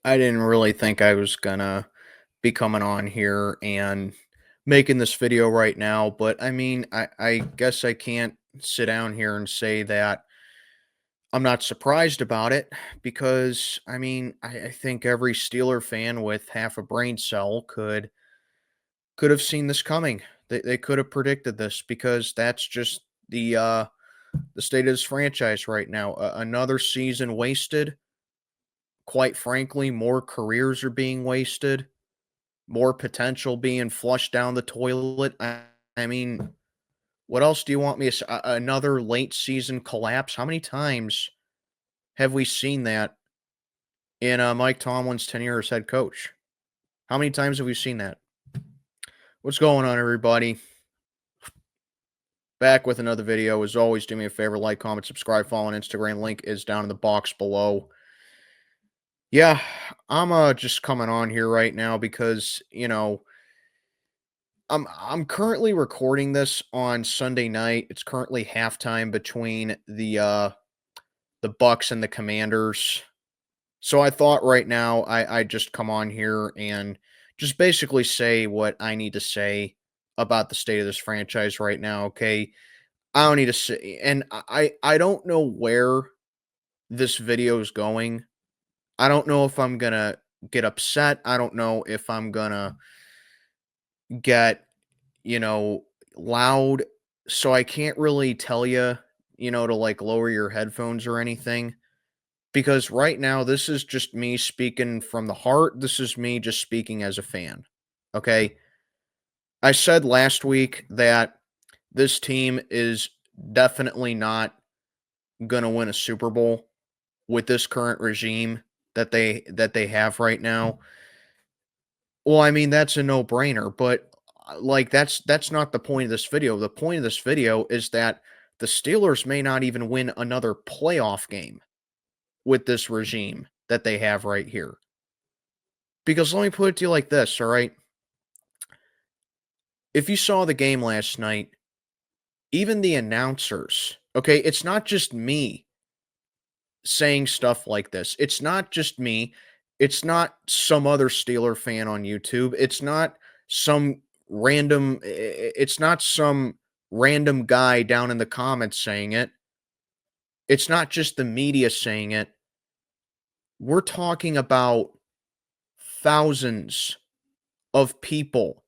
I didn't really think I was gonna be coming on here and making this video right now, but I mean, I guess I can't sit down here and say that I'm not surprised about it because I mean, I think every Steeler fan with half a brain cell could have seen this coming. They could have predicted this because that's just the state of this franchise right now. Another season wasted. Quite frankly, more careers are being wasted, more potential being flushed down the toilet. I mean, what else do you want me to say? Another late season collapse? How many times have we seen that in Mike Tomlin's tenure as head coach? How many times have we seen that? What's going on, everybody? Back with another video. As always, do me a favor, like, comment, subscribe, follow on Instagram. Link is down in the box below. Yeah, I'm just coming on here right now because, I'm currently recording this on Sunday night. It's currently halftime between the Bucks and the Commanders. So I thought right now I'd just come on here and just basically say what I need to say about the state of this franchise right now. Okay. I don't need to say, and I don't know where this video is going. I don't know if I'm gonna get upset. I don't know if I'm gonna get, you know, loud. So I can't really tell you, to like lower your headphones or anything. Because right now, this is just me speaking from the heart. This is me just speaking as a fan. Okay. I said last week that this team is definitely not going to win a Super Bowl with this current regime that they have right now. Well, I mean, that's a no-brainer, but like that's not the point of this video. The point of this video is that the Steelers may not even win another playoff game with this regime that they have right here. Because let me put it to you like this, all right? If you saw the game last night, even the announcers, okay, it's not just me saying stuff like this. It's not just me. It's not some other Steeler fan on YouTube. It's not some it's not some random guy down in the comments saying it. It's not just the media saying it. We're talking about thousands of people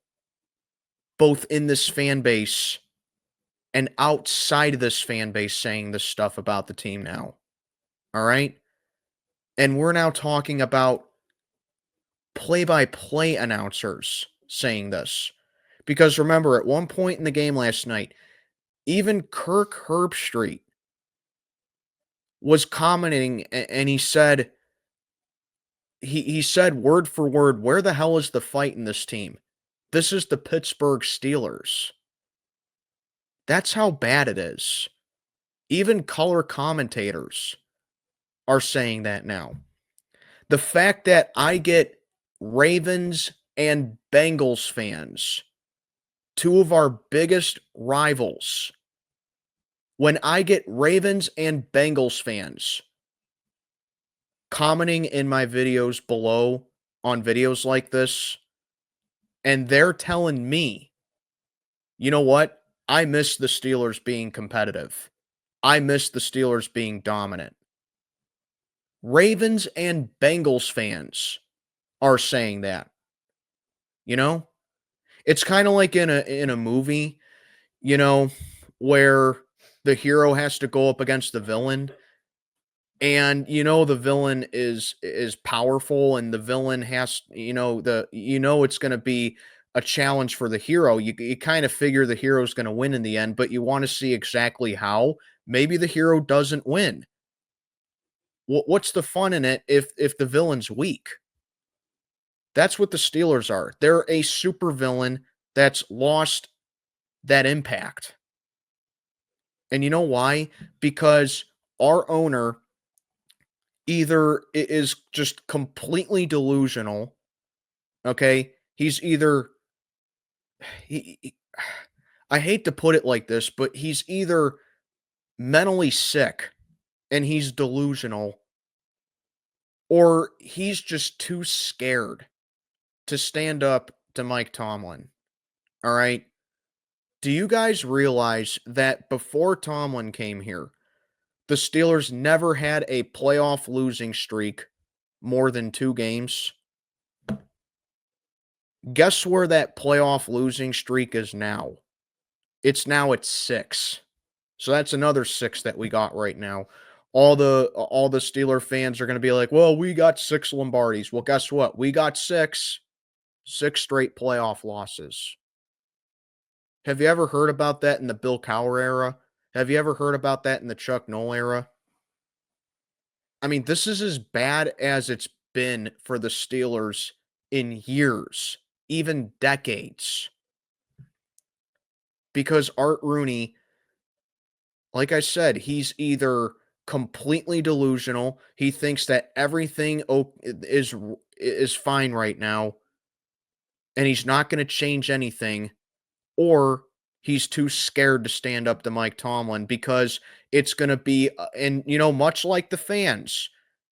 both in this fan base and outside of this fan base saying this stuff about the team now. All right? And we're now talking about play-by-play announcers saying this. Because remember, at one point in the game last night, even Kirk Herbstreit was commenting and he said he said word for word, where the hell is the fight in this team? This is the Pittsburgh Steelers. That's how bad it is. Even color commentators are saying that now. The fact that I get Ravens and Bengals fans, two of our biggest rivals, when I get Ravens and Bengals fans commenting in my videos below on videos like this, and they're telling me, you know what? I miss the Steelers being competitive. I miss the Steelers being dominant. Ravens and Bengals fans are saying that. You know? It's kind of like in a movie, you know, where the hero has to go up against the villain and the villain is powerful and the villain has it's going to be a challenge for the hero. You kind of figure the hero's going to win in the end, but you want to see exactly how. Maybe the hero doesn't win. What's the fun in it if the villain's weak? That's what the Steelers are. They're a super villain that's lost that impact. And you know why? Because our owner either is just completely delusional, okay? He's either he I hate to put it like this, but he's either mentally sick and he's delusional, or he's just too scared to stand up to Mike Tomlin. All right. Do you guys realize that before Tomlin came here, the Steelers never had a playoff losing streak more than 2 games? Guess where that playoff losing streak is now? It's now at 6. So that's another 6 that we got right now. All the Steeler fans are going to be like, "Well, we got 6 Lombardis." Well, guess what? We got 6 straight playoff losses. Have you ever heard about that in the Bill Cowher era? Have you ever heard about that in the Chuck Noll era? I mean, this is as bad as it's been for the Steelers in years, even decades, because Art Rooney, like I said, he's either completely delusional, he thinks that everything is fine right now, and he's not going to change anything, or he's too scared to stand up to Mike Tomlin because it's going to be, and much like the fans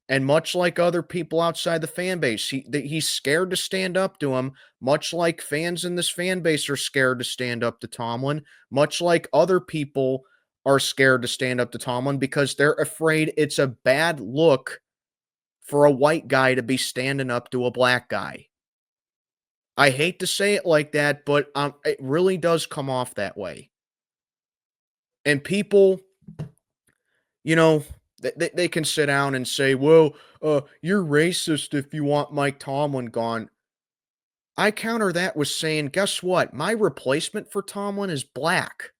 and much like other people outside the fan base, he's scared to stand up to him, much like fans in this fan base are scared to stand up to Tomlin, much like other people are scared to stand up to Tomlin because they're afraid it's a bad look for a white guy to be standing up to a black guy. I hate to say it like that, but it really does come off that way. And people, you know, they can sit down and say, well, you're racist if you want Mike Tomlin gone. I counter that with saying, guess what? My replacement for Tomlin is black.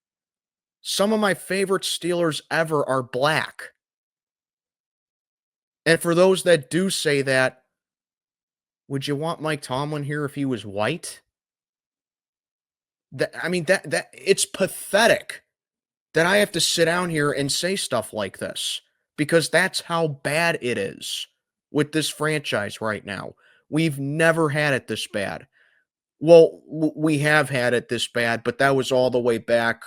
Some of my favorite Steelers ever are black. And for those that do say that, would you want Mike Tomlin here if he was white? That it's pathetic that I have to sit down here and say stuff like this because that's how bad it is with this franchise right now. We've never had it this bad. Well, we have had it this bad, but that was all the way back,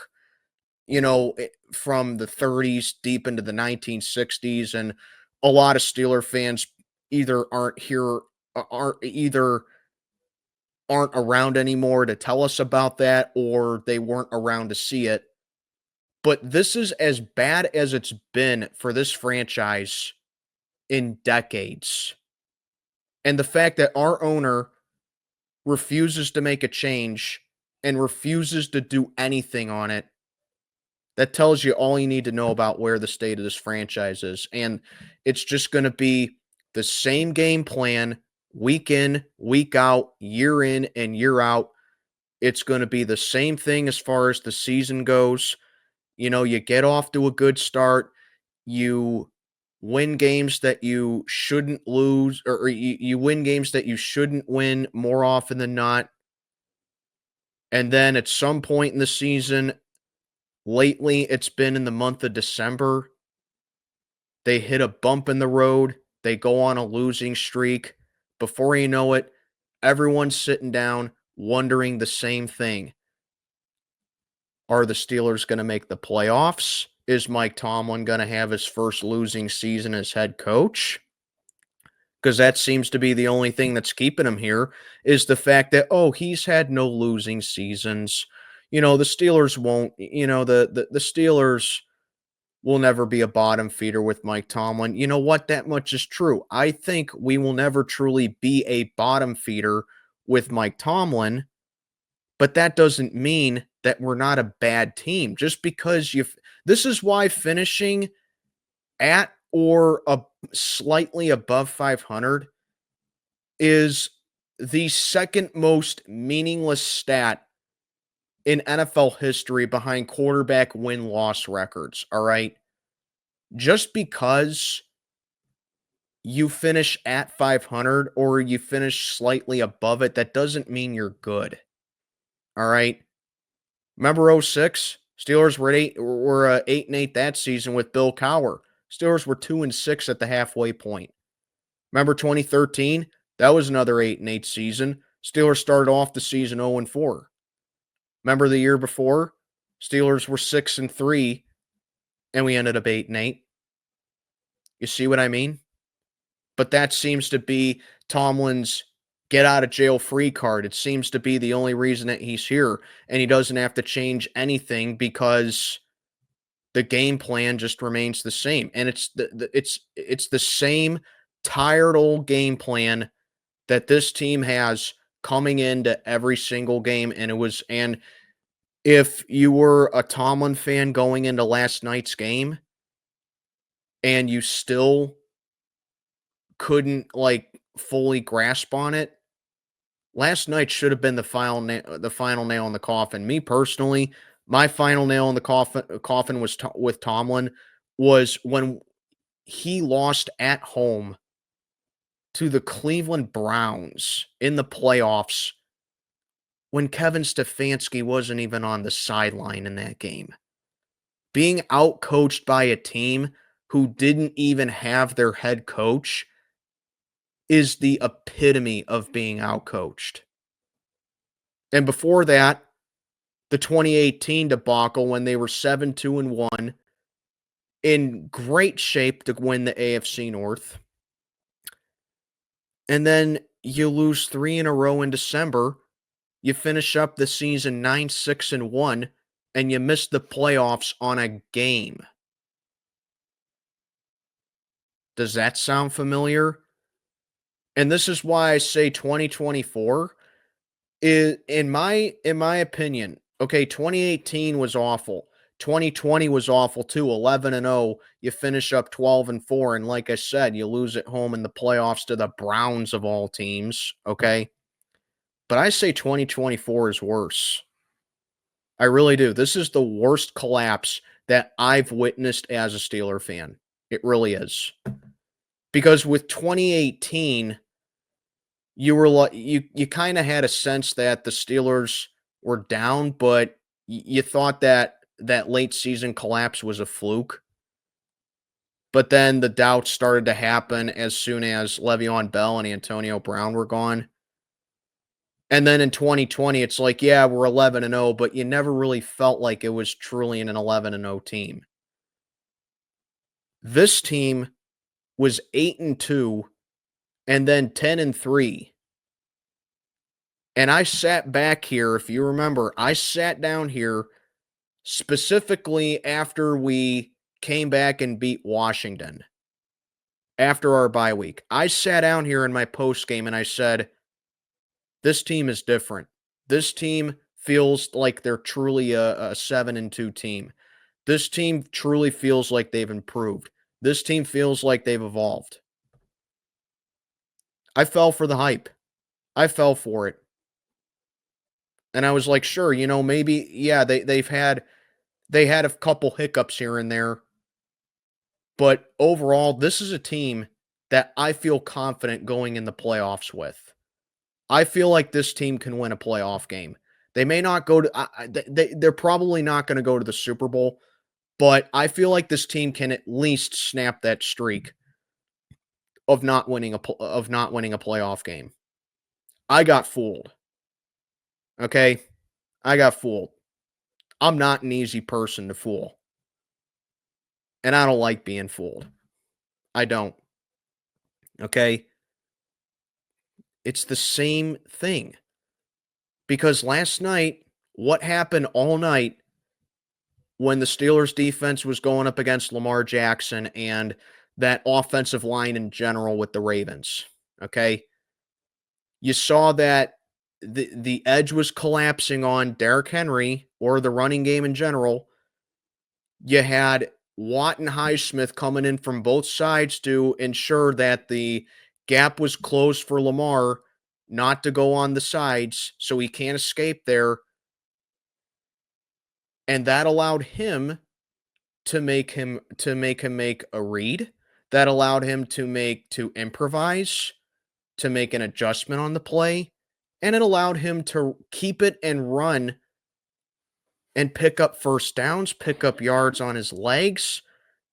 from the 30s deep into the 1960s. And a lot of Steeler fans either aren't around anymore to tell us about that, or they weren't around to see it. But this is as bad as it's been for this franchise in decades. And the fact that our owner refuses to make a change and refuses to do anything on it, that tells you all you need to know about where the state of this franchise is. And it's just going to be the same game plan week in, week out, year in and year out. It's going to be the same thing as far as the season goes. You get off to a good start. You win games that you shouldn't lose, or you win games that you shouldn't win more often than not. And then at some point in the season, lately it's been in the month of December, they hit a bump in the road. They go on a losing streak. Before you know it, everyone's sitting down wondering the same thing. Are the Steelers going to make the playoffs? Is Mike Tomlin going to have his first losing season as head coach? Because that seems to be the only thing that's keeping him here, is the fact that, he's had no losing seasons. The Steelers won't, the Steelers will never be a bottom feeder with Mike Tomlin. You know what? That much is true. I think we will never truly be a bottom feeder with Mike Tomlin, but that doesn't mean that we're not a bad team. Just because this is why finishing at or slightly above 500 is the second most meaningless stat in NFL history behind quarterback win-loss records, all right? Just because you finish at 500 or you finish slightly above it, that doesn't mean you're good, all right? Remember 06? Steelers were 8-8 that season with Bill Cowher. Steelers were 2-6 at the halfway point. Remember 2013? That was another 8-8 season. Steelers started off the season 0-4. Remember the year before? Steelers were 6-3, and we ended up 8-8. You see what I mean? But that seems to be Tomlin's get out of jail free card. It seems to be the only reason that he's here, and he doesn't have to change anything because the game plan just remains the same. And it's the same tired old game plan that this team has coming into every single game. And if you were a Tomlin fan going into last night's game and you still couldn't like fully grasp on it, last night should have been the final nail in the coffin. Me personally, my final nail in the coffin was with Tomlin was when he lost at home to the Cleveland Browns in the playoffs when Kevin Stefanski wasn't even on the sideline in that game. Being outcoached by a team who didn't even have their head coach is the epitome of being outcoached. And before that, the 2018 debacle when they were 7-2-1 in great shape to win the AFC North. And then you lose 3 in a row in December. You finish up the season 9-6-1 and you miss the playoffs on a game. Does that sound familiar? And this is why I say 2024 is in my opinion. Okay, 2018 was awful. 2020 was awful too. 11-0. You finish up 12-4 and like I said, you lose at home in the playoffs to the Browns of all teams, okay? But I say 2024 is worse. I really do. This is the worst collapse that I've witnessed as a Steeler fan. It really is. Because with 2018, you were like you kind of had a sense that the Steelers were down, but you thought that late season collapse was a fluke. But then the doubts started to happen as soon as Le'Veon Bell and Antonio Brown were gone. And then in 2020, it's like, yeah, we're 11-0, but you never really felt like it was truly an 11-0 team. This team was 8-2 and then 10-3. And I sat back here, if you remember, I sat down here specifically after we came back and beat Washington after our bye week. I sat down here in my post game and I said, this team is different. This team feels like they're truly a 7-2 team. This team truly feels like they've improved. This team feels like they've evolved. I fell for the hype. I fell for it. And I was like, sure, maybe, yeah, they had a couple hiccups here and there. But overall, this is a team that I feel confident going in the playoffs with. I feel like this team can win a playoff game. They may not go to they're probably not going to go to the Super Bowl, but I feel like this team can at least snap that streak of not winning a playoff game. I got fooled. Okay? I got fooled. I'm not an easy person to fool. And I don't like being fooled. I don't. Okay? It's the same thing. Because last night, what happened all night when the Steelers defense was going up against Lamar Jackson and that offensive line in general with the Ravens, okay? You saw that the edge was collapsing on Derrick Henry or the running game in general. You had Watt and Highsmith coming in from both sides to ensure that the gap was closed for Lamar not to go on the sides so he can't escape there. And that allowed him to make him make a read. That allowed him to improvise, to make an adjustment on the play, and it allowed him to keep it and run and pick up first downs, pick up yards on his legs,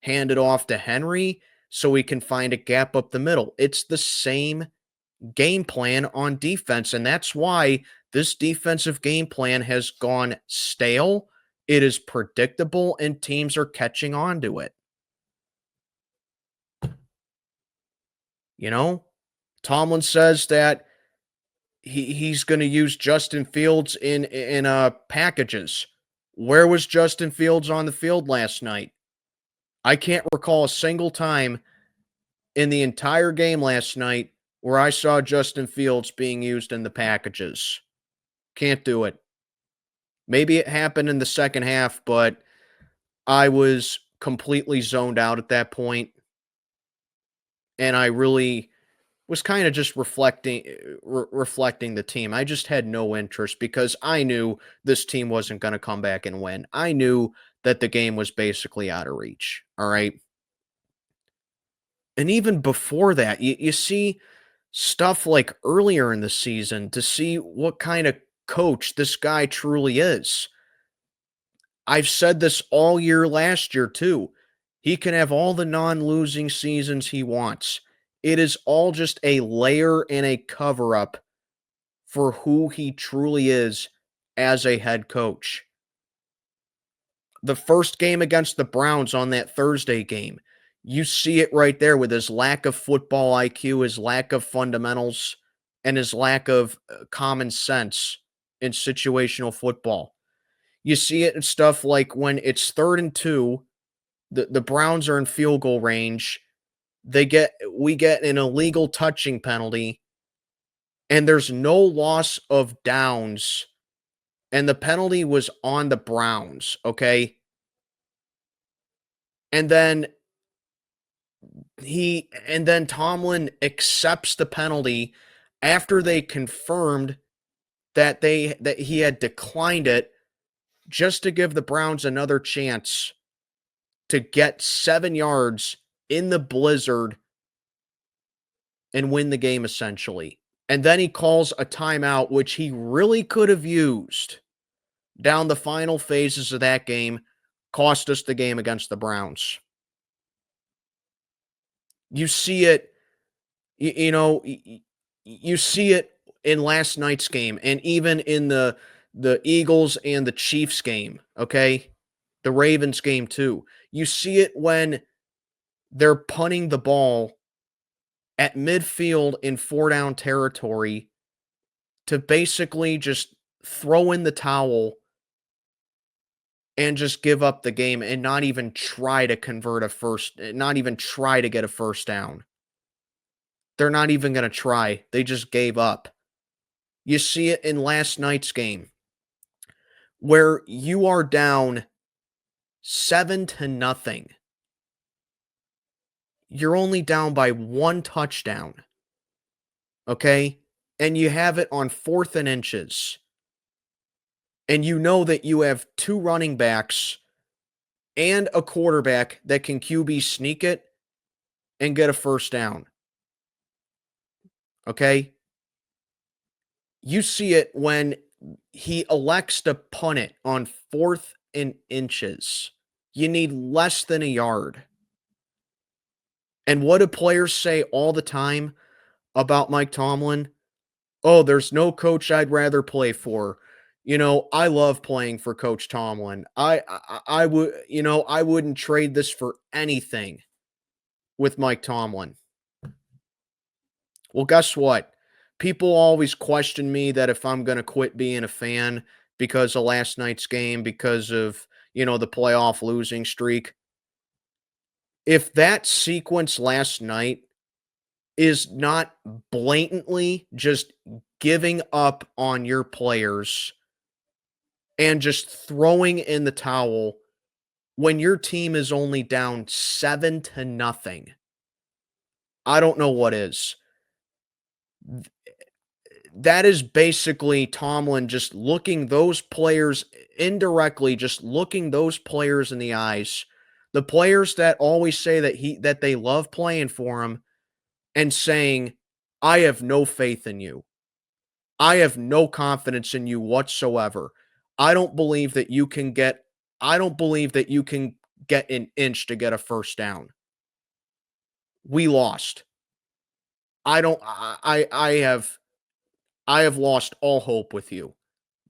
hand it off to Henry so he can find a gap up the middle. It's the same game plan on defense, and that's why this defensive game plan has gone stale. It is predictable, and teams are catching on to it. You know, Tomlin says that he's going to use Justin Fields in packages. Where was Justin Fields on the field last night? I can't recall a single time in the entire game last night where I saw Justin Fields being used in the packages. Can't do it. Maybe it happened in the second half, but I was completely zoned out at that point, and I really was kind of just reflecting the team. I just had no interest because I knew this team wasn't going to come back and win. I knew that the game was basically out of reach. All right. And even before that, you see stuff like earlier in the season to see what kind of coach this guy truly is. I've said this all year last year, too. He can have all the non losing seasons he wants. It is all just a layer and a cover up for who he truly is as a head coach. The first game against the Browns on that Thursday game, you see it right there with his lack of football IQ, his lack of fundamentals, and his lack of common sense in situational football. You see it in stuff like when it's 3rd and 2, the Browns are in field goal range. We get an illegal touching penalty, and there's no loss of downs, and the penalty was on the Browns, okay? And then Tomlin accepts the penalty after they confirmed that he had declined it, just to give the Browns another chance to get 7 yards in the blizzard and win the game, essentially. And then he calls a timeout, which he really could have used down the final phases of that game, cost us the game against the Browns. You see it, you see it in last night's game and even in the Eagles and the Chiefs game, okay? The Ravens game too. You see it when they're punting the ball at midfield in 4-down territory to basically just throw in the towel and just give up the game and not even try to not even try to get a first down. They're not even going to try. They just gave up. You see it in last night's game where you are down 7-0. You're only down by 1 touchdown. Okay? And you have it on 4th and inches. And you know that you have 2 running backs and a quarterback that can QB sneak it and get a first down. Okay? You see it when he elects to punt it on 4th and inches. You need less than a yard. And what do players say all the time about Mike Tomlin? Oh, there's no coach I'd rather play for. I love playing for Coach Tomlin. I would, I wouldn't trade this for anything with Mike Tomlin. Well, guess what? People always question me that if I'm going to quit being a fan because of last night's game, because of, the playoff losing streak. If that sequence last night is not blatantly just giving up on your players and just throwing in the towel when your team is only down 7-0, I don't know what is. That is basically Tomlin just looking those players indirectly, just looking those players in the eyes. The players that always say that they love playing for him and saying, I have no faith in you. I have no confidence in you whatsoever. I don't believe that you can get an inch to get a first down. We lost. I have lost all hope with you.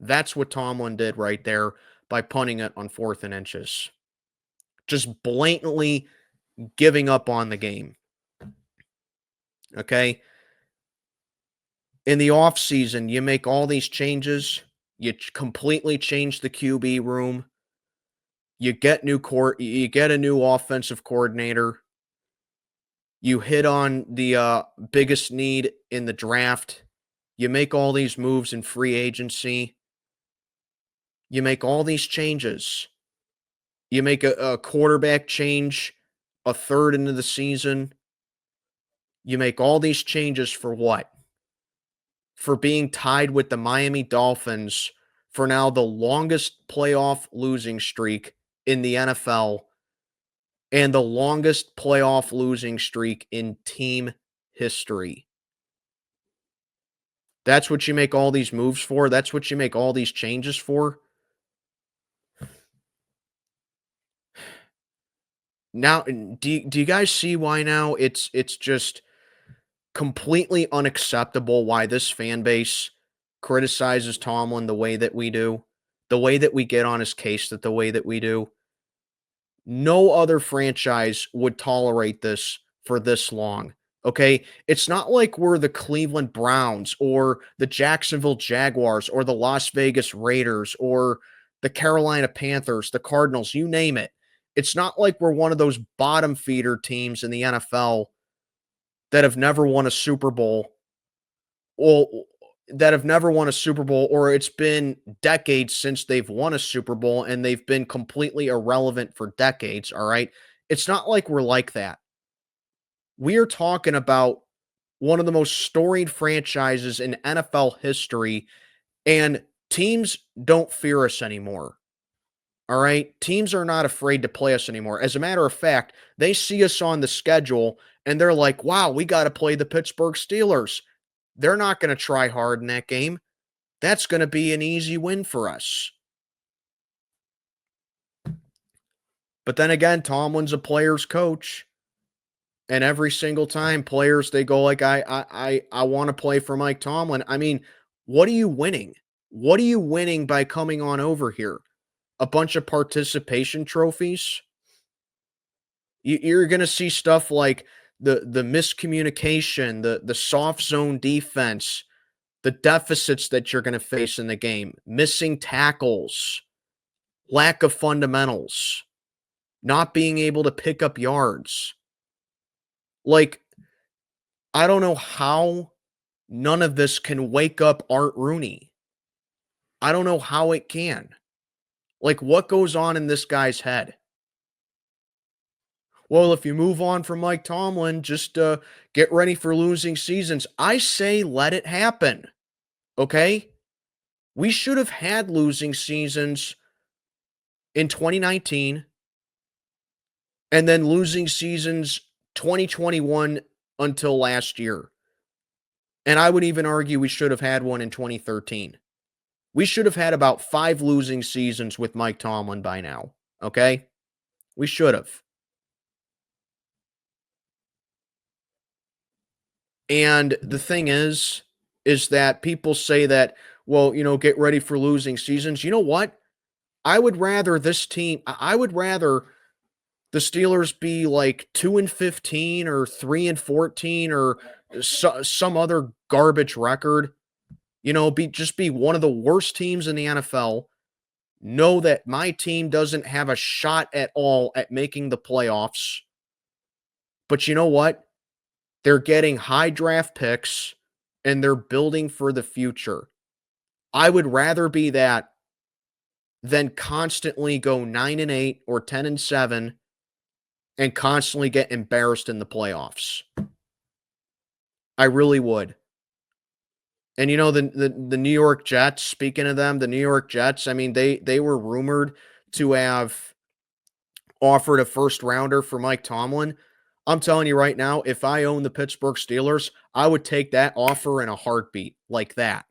That's what Tomlin did right there by punting it on 4th and inches. Just blatantly giving up on the game. Okay. In the offseason, you make all these changes. You completely change the QB room. You get you get a new offensive coordinator. You hit on the biggest need in the draft. You make all these moves in free agency. You make all these changes. You make a quarterback change a third into the season. You make all these changes for what? For being tied with the Miami Dolphins for now the longest playoff losing streak in the NFL and the longest playoff losing streak in team history. That's what you make all these moves for. That's what you make all these changes for. Now, do you guys see why now it's just completely unacceptable why this fan base criticizes Tomlin the way that we do, the way that we get on his case that the way that we do. No other franchise would tolerate this for this long. Okay. It's not like we're the Cleveland Browns or the Jacksonville Jaguars or the Las Vegas Raiders or the Carolina Panthers, the Cardinals, you name it. It's not like we're one of those bottom feeder teams in the NFL that have never won a Super Bowl or that have never won a Super Bowl, or it's been decades since they've won a Super Bowl and they've been completely irrelevant for decades. All right. It's not like we're like that. We are talking about one of the most storied franchises in NFL history, and teams don't fear us anymore. All right. Teams are not afraid to play us anymore. As a matter of fact, they see us on the schedule and they're like, wow, we got to play the Pittsburgh Steelers. They're not going to try hard in that game. That's going to be an easy win for us. But then again, Tomlin's a player's coach. And every single time players they go like I want to play for Mike Tomlin. I mean, what are you winning? What are you winning by coming on over here? A bunch of participation trophies? You're going to see stuff like the miscommunication, the soft zone defense, the deficits that you're going to face in the game, missing tackles, lack of fundamentals, not being able to pick up yards. Like, I don't know how none of this can wake up Art Rooney. I don't know how it can. Like, what goes on in this guy's head? Well, if you move on from Mike Tomlin, just get ready for losing seasons. I say let it happen. Okay? We should have had losing seasons in 2019 and then losing seasons 2021 until last year. And I would even argue we should have had one in 2013. We should have had about 5 losing seasons with Mike Tomlin by now. Okay? We should have. And the thing is that people say that, well, get ready for losing seasons. You know what? I would rather I would rather the Steelers be like 2-15 or 3-14 or some other garbage record. Be one of the worst teams in the NFL. Know that my team doesn't have a shot at all at making the playoffs. But you know what? They're getting high draft picks and they're building for the future. I would rather be that than constantly go 9-8 or 10-7 and constantly get embarrassed in the playoffs. I really would. And the New York Jets, speaking of them, the New York Jets, I mean, they were rumored to have offered a first rounder for Mike Tomlin. I'm telling you right now, if I own the Pittsburgh Steelers, I would take that offer in a heartbeat like that.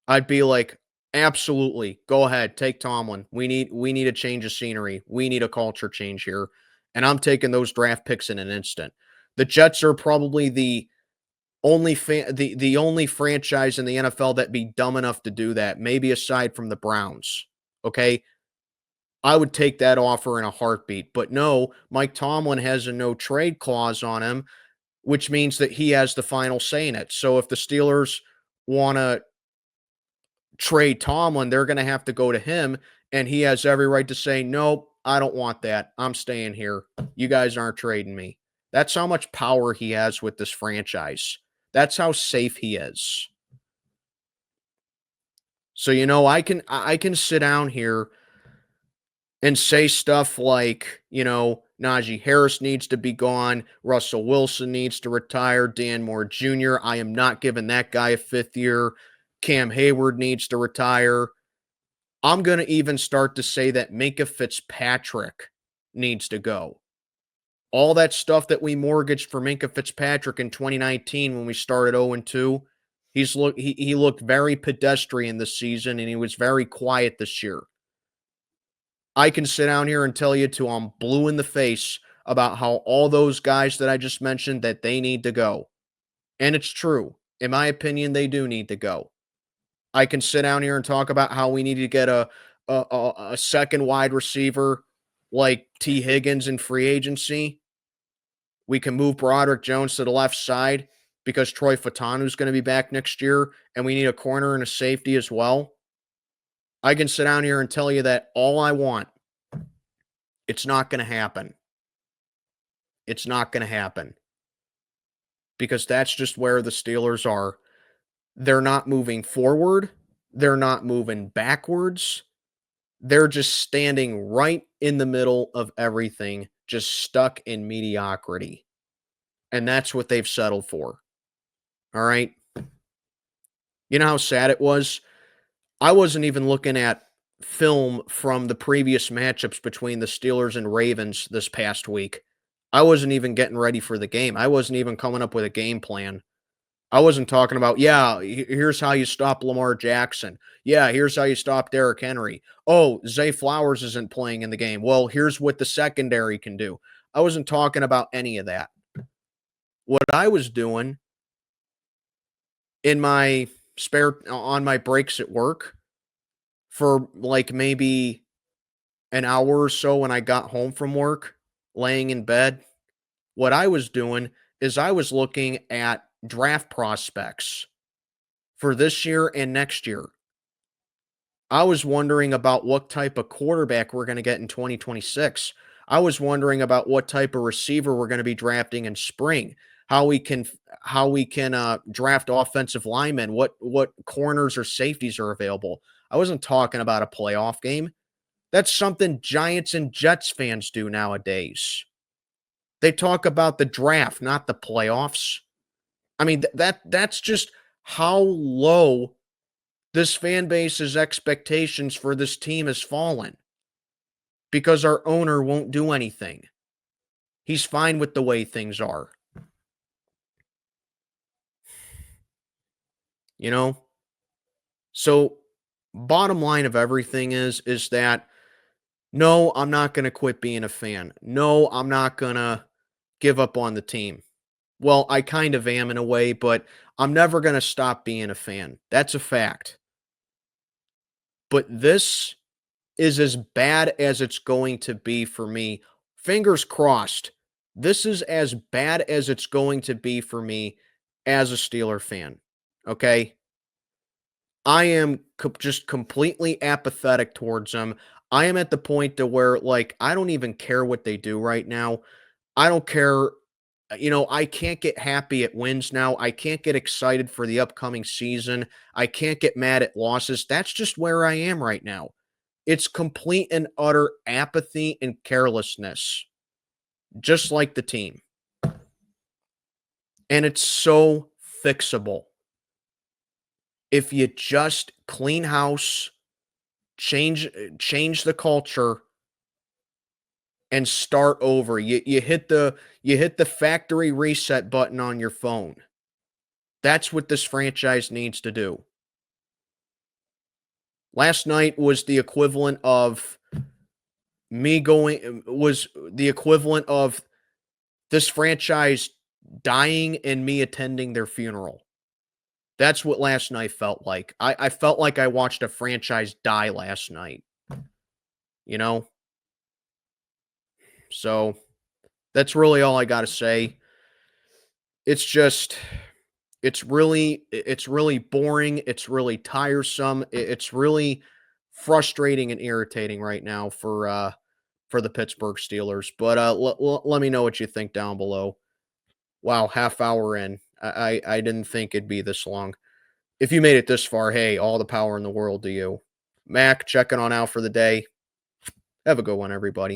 I'd be like, absolutely, go ahead, take Tomlin. We need a change of scenery. We need a culture change here. And I'm taking those draft picks in an instant. The Jets are probably the only franchise in the NFL that'd be dumb enough to do that, maybe aside from the Browns. Okay? I would take that offer in a heartbeat. But no, Mike Tomlin has a no trade clause on him. which means that he has the final say in it. So if the Steelers want to trade Tomlin, they're going to have to go to him, and he has every right to say, nope, I don't want that. I'm staying here. You guys aren't trading me. That's how much power he has with this franchise. That's how safe he is. So, I can sit down here and say stuff like, Najee Harris needs to be gone. Russell Wilson needs to retire. Dan Moore Jr., I am not giving that guy a fifth year. Cam Hayward needs to retire. I'm going to even start to say that Minkah Fitzpatrick needs to go. All that stuff that we mortgaged for Minkah Fitzpatrick in 2019 when we started 0-2, he looked very pedestrian this season, and he was very quiet this year. I can sit down here and tell you till I'm blue in the face about how all those guys that I just mentioned, that they need to go. And it's true. In my opinion, they do need to go. I can sit down here and talk about how we need to get a second wide receiver like T. Higgins in free agency. We can move Broderick Jones to the left side because Troy Fatanu's going to be back next year, and we need a corner and a safety as well. I can sit down here and tell you that all I want. It's not going to happen. It's not going to happen. Because that's just where the Steelers are. They're not moving forward. They're not moving backwards. They're just standing right in the middle of everything, just stuck in mediocrity. And that's what they've settled for. All right? You know how sad it was? I wasn't even looking at film from the previous matchups between the Steelers and Ravens this past week. I wasn't even getting ready for the game. I wasn't even coming up with a game plan. I wasn't talking about, here's how you stop Lamar Jackson. Yeah, here's how you stop Derrick Henry. Oh, Zay Flowers isn't playing in the game. Well, here's what the secondary can do. I wasn't talking about any of that. What I was doing in my on my breaks at work for like maybe an hour or so when I got home from work, laying in bed, what I was doing is I was looking at draft prospects for this year and next year. I was wondering about what type of quarterback we're going to get in 2026. I was wondering about what type of receiver we're going to be drafting in spring. How we can draft offensive linemen. What corners or safeties are available. I wasn't talking about a playoff game. That's something Giants and Jets fans do nowadays. They talk about the draft, not the playoffs. I mean, that's just how low this fan base's expectations for this team has fallen because our owner won't do anything. He's fine with the way things are. You know? So, bottom line of everything is that no, I'm not going to quit being a fan. No, I'm not going to give up on the team. Well, I kind of am in a way, but I'm never going to stop being a fan. That's a fact. But this is as bad as it's going to be for me. Fingers crossed. This is as bad as it's going to be for me as a Steeler fan. Okay? I am just completely apathetic towards them. I am at the point to where, like, I don't even care what they do right now. I don't care. I can't get happy at wins now. I can't get excited for the upcoming season. I can't get mad at losses. That's just where I am right now. It's complete and utter apathy and carelessness, just like the team. And it's so fixable. If you just clean house, change the culture, and start over. You hit the factory reset button on your phone. That's what this franchise needs to do. Last night was the equivalent of this franchise dying and me attending their funeral. That's what last night felt like. I felt like I watched a franchise die last night. You know? So, that's really all I got to say. It's just it's really boring, it's really tiresome, it's really frustrating and irritating right now for the Pittsburgh Steelers, but, let me know what you think down below. Wow, half hour in. I didn't think it'd be this long. If you made it this far, hey, all the power in the world to you. Mac, checking on out for the day. Have a good one, everybody.